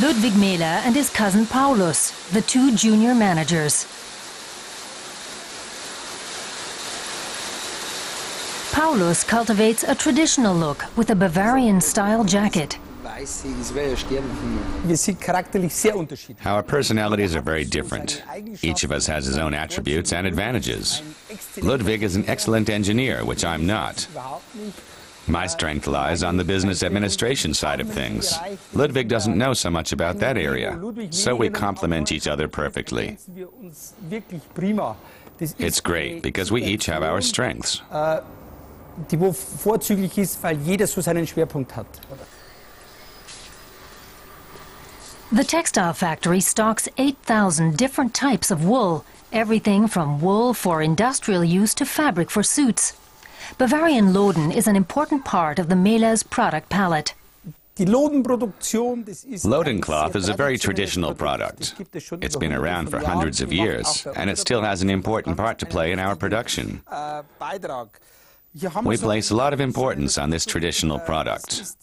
Ludwig Mehler and his cousin Paulus, the two junior managers. Paulus cultivates a traditional look with a Bavarian-style jacket. Our personalities are very different. Each of us has his own attributes and advantages. Ludwig is an excellent engineer, which I'm not. My strength lies on the business administration side of things. Ludwig doesn't know so much about that area, so we complement each other perfectly. It's great because we each have our strengths. The textile factory stocks 8,000 different types of wool, everything from wool for industrial use to fabric for suits. Bavarian loden is an important part of the Mehler's product palette. Loden cloth is a very traditional product. It's been around for hundreds of years, and it still has an important part to play in our production. We place a lot of importance on this traditional product.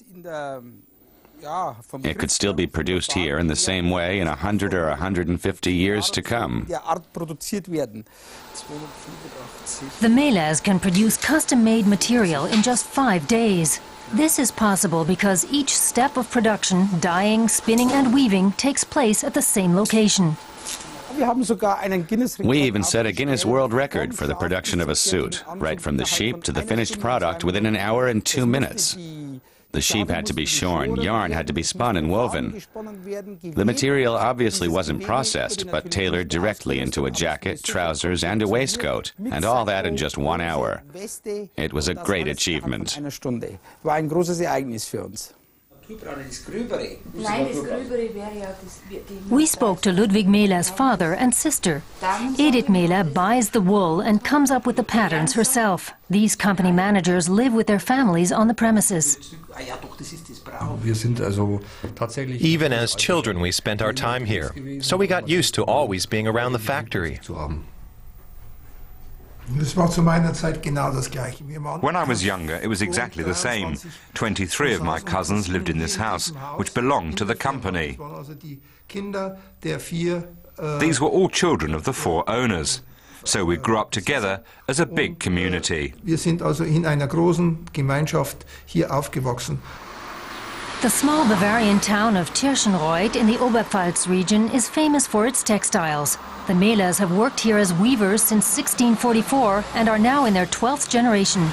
It could still be produced here in the same way in 100 or 150 years to come. The Mehlers can produce custom-made material in just 5 days. This is possible because each step of production, dyeing, spinning and weaving, takes place at the same location. We even set a Guinness World Record for the production of a suit, right from the sheep to the finished product within an hour and 2 minutes. The sheep had to be shorn, yarn had to be spun and woven. The material obviously wasn't processed, but tailored directly into a jacket, trousers, and a waistcoat, and all that in just 1 hour. It was a great achievement. We spoke to Ludwig Mehler's father and sister. Edith Mehler buys the wool and comes up with the patterns herself. These company managers live with their families on the premises. Even as children, we spent our time here, so we got used to always being around the factory. When I was younger, it was exactly the same. 23 of my cousins lived in this house, which belonged to the company. These were all children of the 4 owners, so we grew up together as a big community. The small Bavarian town of Tirschenreuth in the Oberpfalz region is famous for its textiles. The Mehlers have worked here as weavers since 1644 and are now in their 12th generation.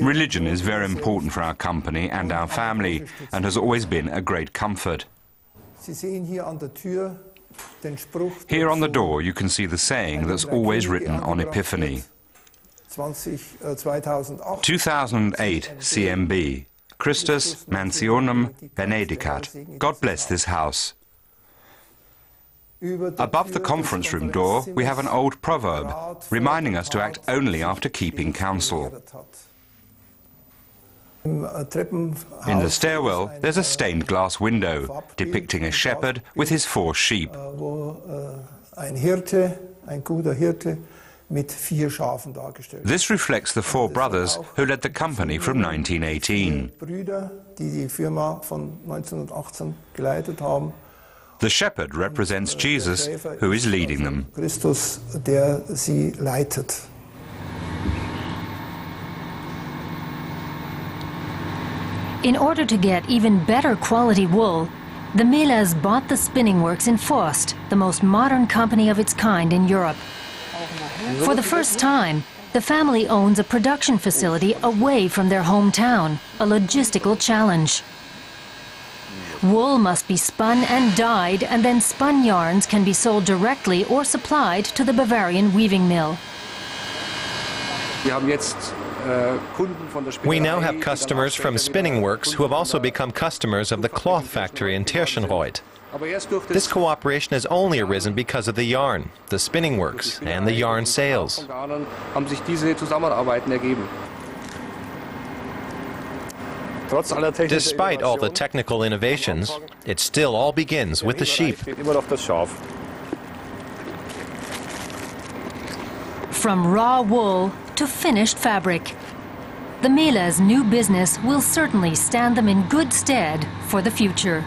Religion is very important for our company and our family, and has always been a great comfort. Here on the door you can see the saying that's always written on Epiphany. 2008 CMB, Christus Mansionem Benedicat. God bless this house. Above the conference room door we have an old proverb, reminding us to act only after keeping counsel. In the stairwell there's a stained glass window, depicting a shepherd with his 4 sheep. This reflects the 4 brothers who led the company from 1918. The shepherd represents Jesus, who is leading them. In order to get even better quality wool, the Mehlers bought the spinning works in Forst, the most modern company of its kind in Europe. For the first time, the family owns a production facility away from their hometown, a logistical challenge. Wool must be spun and dyed, and then spun yarns can be sold directly or supplied to the Bavarian weaving mill. We now have customers from spinning works who have also become customers of the cloth factory in Tirschenreuth. This cooperation has only arisen because of the yarn, the spinning works, and the yarn sales. Despite all the technical innovations, it still all begins with the sheep. from raw wool to finished fabric. The Mehlers' new business will certainly stand them in good stead for the future.